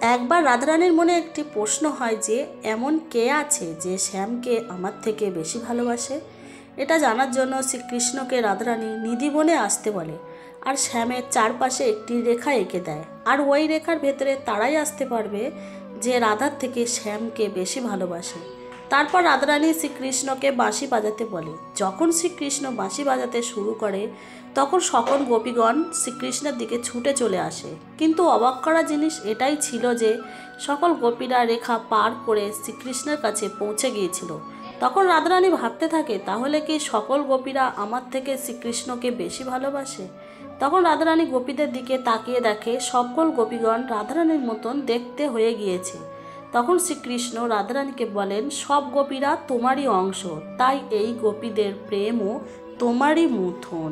একবার রাধারানীর মনে একটি প্রশ্ন হয় যে এমন কে আছে যে শ্যামকে আমার থেকে বেশি ভালোবাসে। এটা জানার জন্য শ্রীকৃষ্ণকে রাধারানী নিধিবনে আসতে বলে আর শ্যামের চারপাশে একটি রেখা এঁকে দেয়, আর ওই রেখার ভেতরে তারাই আসতে পারবে যে রাধার থেকে শ্যামকে বেশি ভালোবাসে। তারপর রাধারানী শ্রীকৃষ্ণকে বাঁশি বাজাতে বলে। যখন শ্রীকৃষ্ণ বাঁশি বাজাতে শুরু করে তখন সকল গোপীগণ শ্রীকৃষ্ণের দিকে ছুটে চলে আসে। কিন্তু অবাক করা জিনিস এটাই ছিল যে সকল গোপীরা রেখা পার করে শ্রীকৃষ্ণের কাছে পৌঁছে গিয়েছিল। তখন রাধারানী ভাবতে থাকে, তাহলে কি সকল গোপীরা আমার থেকে শ্রীকৃষ্ণকে বেশি ভালোবাসে? তখন রাধারানী গোপীদের দিকে তাকিয়ে দেখে সকল গোপীগণ রাধারানীর মতন দেখতে হয়ে গিয়েছে। তখন শ্রীকৃষ্ণ রাধারানীকে বলেন, সব গোপীরা তোমারই অংশ, তাই এই গোপীদের প্রেমও তোমারই মতন।